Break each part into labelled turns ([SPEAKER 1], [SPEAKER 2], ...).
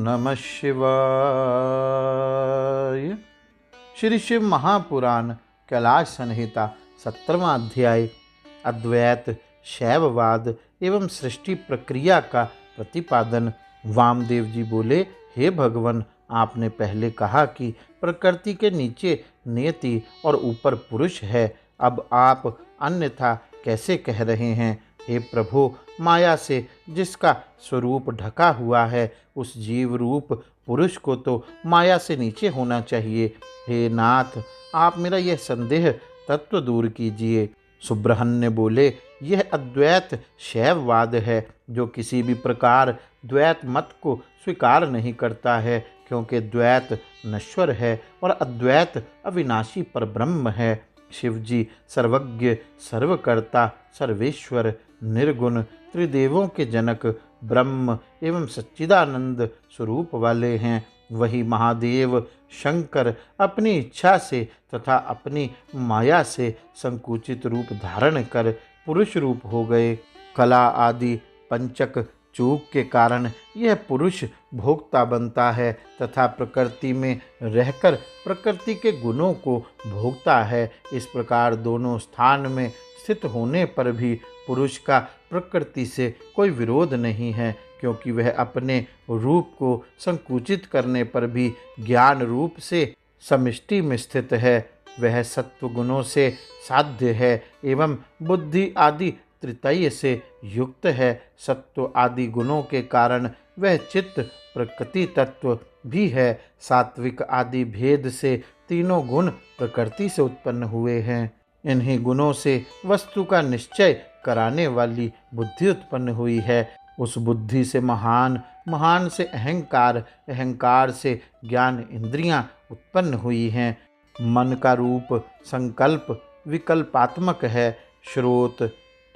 [SPEAKER 1] नमः शिवाय। श्री शिव महापुराण कैलाश संहिता 17वां अध्याय अद्वैत शैववाद एवं सृष्टि प्रक्रिया का प्रतिपादन। वामदेव जी बोले, हे भगवान, आपने पहले कहा कि प्रकृति के नीचे नियति और ऊपर पुरुष है। अब आप अन्यथा कैसे कह रहे हैं? हे प्रभु, माया से जिसका स्वरूप ढका हुआ है उस जीव रूप पुरुष को तो माया से नीचे होना चाहिए। हे नाथ, आप मेरा यह संदेह तत्व दूर कीजिए। सुब्रहण्य बोले, यह अद्वैत शैववाद है जो किसी भी प्रकार द्वैत मत को स्वीकार नहीं करता है, क्योंकि द्वैत नश्वर है और अद्वैत अविनाशी परब्रह्म है। शिवजी सर्वज्ञ, सर्वकर्ता, सर्वेश्वर, निर्गुण, त्रिदेवों के जनक, ब्रह्म एवं सच्चिदानंद स्वरूप वाले हैं। वही महादेव शंकर अपनी इच्छा से तथा अपनी माया से संकुचित रूप धारण कर पुरुष रूप हो गए। कला आदि पंचक चूक के कारण यह पुरुष भोक्ता बनता है तथा प्रकृति में रहकर प्रकृति के गुणों को भोगता है। इस प्रकार दोनों स्थान में स्थित होने पर भी पुरुष का प्रकृति से कोई विरोध नहीं है, क्योंकि वह अपने रूप को संकुचित करने पर भी ज्ञान रूप से समष्टि में स्थित है। वह सत्व गुणों से साध्य है एवं बुद्धि आदि त्रितय से युक्त है। सत्व आदि गुणों के कारण वह चित्त प्रकृति तत्व भी है। सात्विक आदि भेद से तीनों गुण प्रकृति से उत्पन्न हुए हैं। इन्हीं गुणों से वस्तु का निश्चय कराने वाली बुद्धि उत्पन्न हुई है। उस बुद्धि से महान, महान से अहंकार, अहंकार से ज्ञान इंद्रियां उत्पन्न हुई हैं। मन का रूप संकल्प विकल्पात्मक है। श्रोत,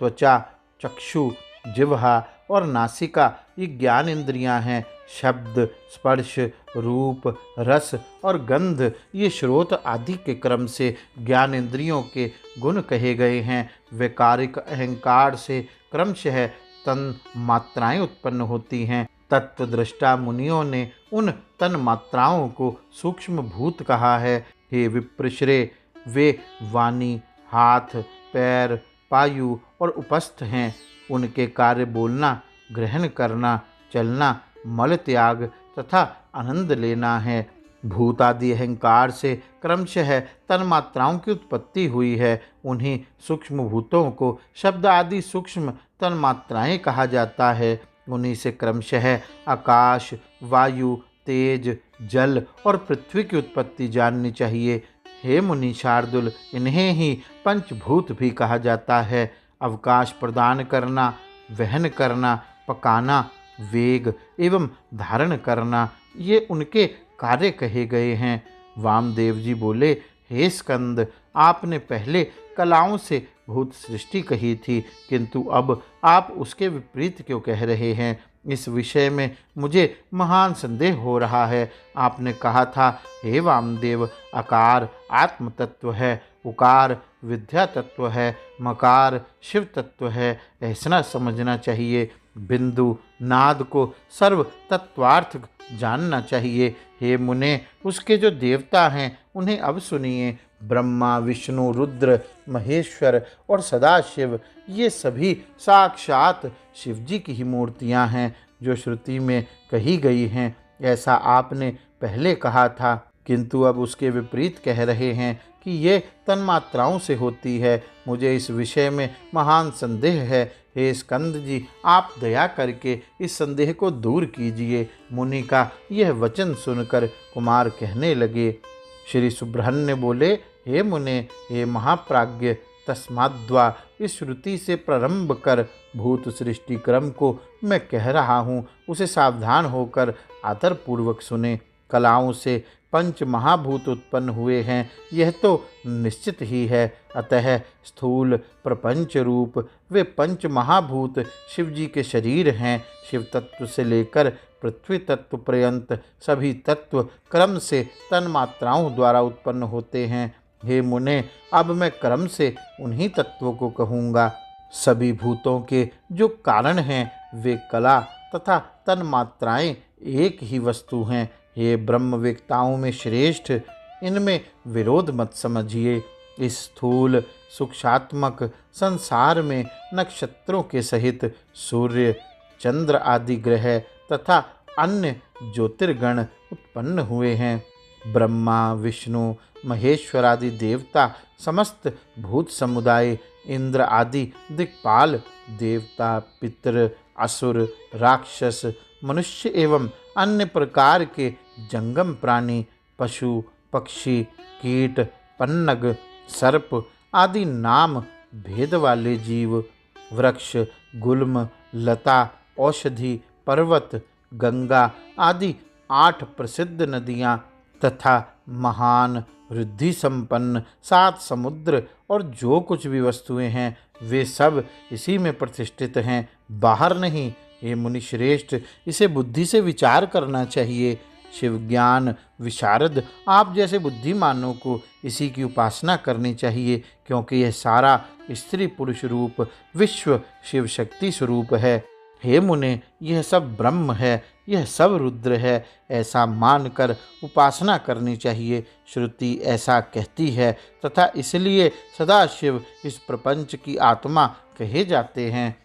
[SPEAKER 1] त्वचा, चक्षु, जिह्वा और नासिका ये ज्ञान इंद्रियां हैं। शब्द, स्पर्श, रूप, रस और गंध ये श्रोत आदि के क्रम से ज्ञान इंद्रियों के गुण कहे गए हैं। वैकारिक अहंकार से क्रमशः तन मात्राएं उत्पन्न होती हैं। तत्वदृष्टा मुनियों ने उन तन मात्राओं को सूक्ष्म भूत कहा है। हे विप्रश्रेय, वे वाणी, हाथ, पैर, पायु और उपस्थ हैं। उनके कार्य बोलना, ग्रहण करना, चलना, मल त्याग तथा आनंद लेना है। भूत आदि अहंकार से क्रमशः तन्मात्राओं की उत्पत्ति हुई है। उन्हीं सूक्ष्म भूतों को शब्द आदि सूक्ष्म तन्मात्राएं कहा जाता है। उन्हीं से क्रमशः आकाश, वायु, तेज, जल और पृथ्वी की उत्पत्ति जाननी चाहिए। हे मुनि शार्दुल, इन्हें ही पंचभूत भी कहा जाता है। अवकाश प्रदान करना, वहन करना, पकाना, वेग एवं धारण करना ये उनके कार्य कहे गए हैं। वामदेव जी बोले, हे स्कंद, आपने पहले कलाओं से भूत सृष्टि कही थी, किंतु अब आप उसके विपरीत क्यों कह रहे हैं? इस विषय में मुझे महान संदेह हो रहा है। आपने कहा था, हे वामदेव, आकार आत्म तत्व है, उकार विद्या तत्व है, मकार शिव तत्व है। ऐसा समझना चाहिए। बिंदु नाद को सर्व तत्वार्थ जानना चाहिए। हे मुने, उसके जो देवता हैं उन्हें अब सुनिए। ब्रह्मा, विष्णु, रुद्र, महेश्वर और सदाशिव ये सभी साक्षात शिवजी की ही मूर्तियां हैं जो श्रुति में कही गई हैं। ऐसा आपने पहले कहा था, किंतु अब उसके विपरीत कह रहे हैं कि ये तन्मात्राओं से होती है। मुझे इस विषय में महान संदेह है। हे स्कंद जी, आप दया करके इस संदेह को दूर कीजिए। मुनि का यह वचन सुनकर कुमार कहने लगे। श्री सुब्रहण्य बोले, हे मुने, हे महाप्राज्ञ, तस्माद्वा इस श्रुति से प्रारंभ कर भूत सृष्टि क्रम को मैं कह रहा हूँ, उसे सावधान होकर आदरपूर्वक सुने। कलाओं से पंच महाभूत उत्पन्न हुए हैं, यह तो निश्चित ही है। अतः स्थूल प्रपंच रूप वे पंच महाभूत शिवजी के शरीर हैं। शिव तत्व से लेकर पृथ्वी तत्व पर्यंत सभी तत्व क्रम से तन्मात्राओं द्वारा उत्पन्न होते हैं। हे मुने, अब मैं क्रम से उन्हीं तत्वों को कहूँगा। सभी भूतों के जो कारण हैं वे कला तथा तन्मात्राएं एक ही वस्तु हैं। ये ब्रह्मवेत्ताओं में श्रेष्ठ, इनमें विरोध मत समझिए। इस स्थूल सूक्ष्मात्मक संसार में नक्षत्रों के सहित सूर्य, चंद्र आदि ग्रह तथा अन्य ज्योतिर्गण उत्पन्न हुए हैं। ब्रह्मा, विष्णु, महेश्वर आदि देवता, समस्त भूत समुदाय, इंद्र आदि दिक्पाल देवता, पितर, असुर, राक्षस, मनुष्य एवं अन्य प्रकार के जंगम प्राणी, पशु, पक्षी, कीट, पन्नग, सर्प आदि नाम भेद वाले जीव, वृक्ष, गुल्म, लता, औषधि, पर्वत, गंगा आदि 8 प्रसिद्ध नदियाँ तथा महान रिद्धि संपन्न 7 समुद्र और जो कुछ भी वस्तुएं हैं वे सब इसी में प्रतिष्ठित हैं, बाहर नहीं। हे मुनि श्रेष्ठ, इसे बुद्धि से विचार करना चाहिए। शिव ज्ञान विशारद आप जैसे बुद्धिमानों को इसी की उपासना करनी चाहिए, क्योंकि यह सारा स्त्री पुरुष रूप विश्व शिव शक्ति स्वरूप है। हे मुने, यह सब ब्रह्म है, यह सब रुद्र है, ऐसा मानकर उपासना करनी चाहिए। श्रुति ऐसा कहती है तथा इसलिए सदाशिव इस प्रपंच की आत्मा कहे जाते हैं।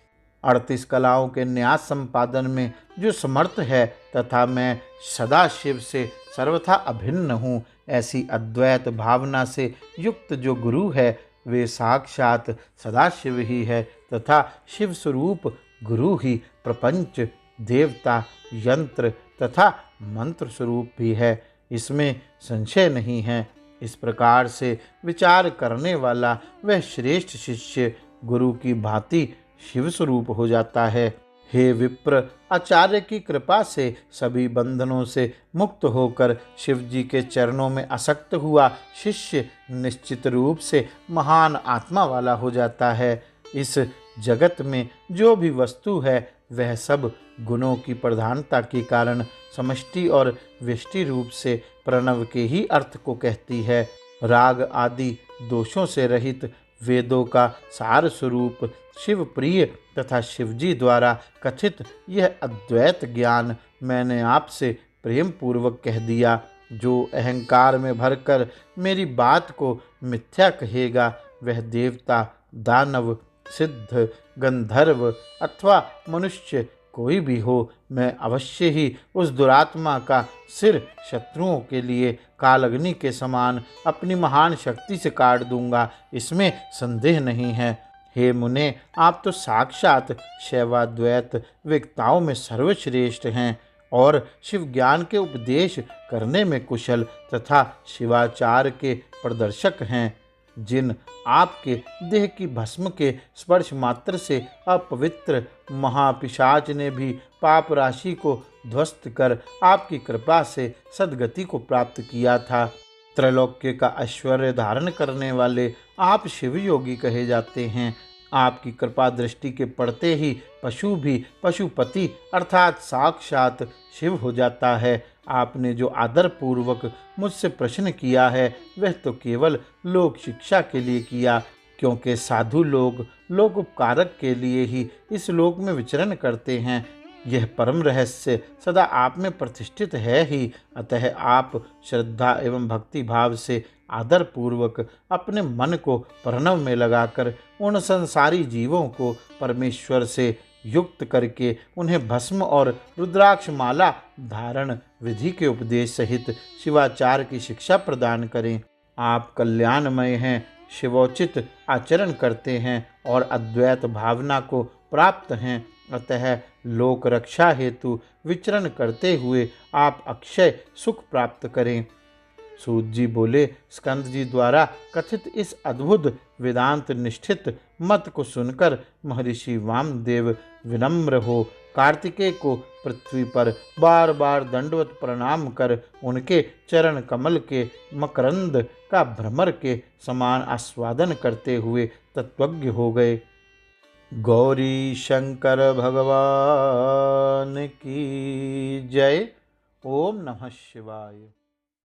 [SPEAKER 1] 38 कलाओं के न्यास संपादन में जो समर्थ है तथा मैं सदाशिव से सर्वथा अभिन्न हूँ, ऐसी अद्वैत भावना से युक्त जो गुरु है वे साक्षात सदाशिव ही है तथा शिव स्वरूप गुरु ही प्रपंच, देवता, यंत्र तथा मंत्र स्वरूप भी है, इसमें संशय नहीं है। इस प्रकार से विचार करने वाला वह श्रेष्ठ शिष्य गुरु की भांति शिव स्वरूप हो जाता है। हे विप्र, आचार्य की कृपा से सभी बंधनों से मुक्त होकर शिव जी के चरणों में आसक्त हुआ शिष्य निश्चित रूप से महान आत्मा वाला हो जाता है। इस जगत में जो भी वस्तु है वह सब गुणों की प्रधानता के कारण समष्टि और व्यष्टि रूप से प्रणव के ही अर्थ को कहती है। राग आदि दोषों से रहित वेदों का सार स्वरूप शिव प्रिय तथा शिवजी द्वारा कथित यह अद्वैत ज्ञान मैंने आपसे प्रेम पूर्वक कह दिया। जो अहंकार में भरकर मेरी बात को मिथ्या कहेगा वह देवता, दानव, सिद्ध, गंधर्व अथवा मनुष्य कोई भी हो, मैं अवश्य ही उस दुरात्मा का सिर शत्रुओं के लिए कालअग्नि के समान अपनी महान शक्ति से काट दूंगा, इसमें संदेह नहीं है। हे मुने, आप तो साक्षात शैवाद्वैत वेत्ताओं में सर्वश्रेष्ठ हैं और शिव ज्ञान के उपदेश करने में कुशल तथा शिवाचार के प्रदर्शक हैं। जिन आपके देह की भस्म के स्पर्श मात्र से अपवित्र महापिशाच ने भी पाप राशि को ध्वस्त कर आपकी कृपा से सद्गति को प्राप्त किया था। त्रैलोक्य का ऐश्वर्य धारण करने वाले आप शिव योगी कहे जाते हैं। आपकी कृपा दृष्टि के पड़ते ही पशु भी पशुपति अर्थात साक्षात शिव हो जाता है। आपने जो आदर पूर्वक मुझसे प्रश्न किया है वह तो केवल लोक शिक्षा के लिए किया, क्योंकि साधु लोग लोक उपकारक के लिए ही इस लोक में विचरण करते हैं। यह परम रहस्य सदा आप में प्रतिष्ठित है ही, अतः आप श्रद्धा एवं भक्ति भाव से आदर पूर्वक अपने मन को प्रणव में लगाकर उन संसारी जीवों को परमेश्वर से युक्त करके उन्हें भस्म और रुद्राक्ष माला धारण विधि के उपदेश सहित शिवाचार की शिक्षा प्रदान करें। आप कल्याणमय हैं, शिवोचित आचरण करते हैं और अद्वैत भावना को प्राप्त हैं, अतः लोक रक्षा हेतु विचरण करते हुए आप अक्षय सुख प्राप्त करें। सूत जी बोले, स्कंद जी द्वारा कथित इस अद्भुत वेदांत निष्ठित मत को सुनकर महर्षि वामदेव विनम्र हो कार्तिकेय को पृथ्वी पर बार बार दंडवत प्रणाम कर उनके चरण कमल के मकरंद का भ्रमर के समान आस्वादन करते हुए तत्वज्ञ हो गए। गौरी शंकर भगवान की जय। ओम नमः शिवाय।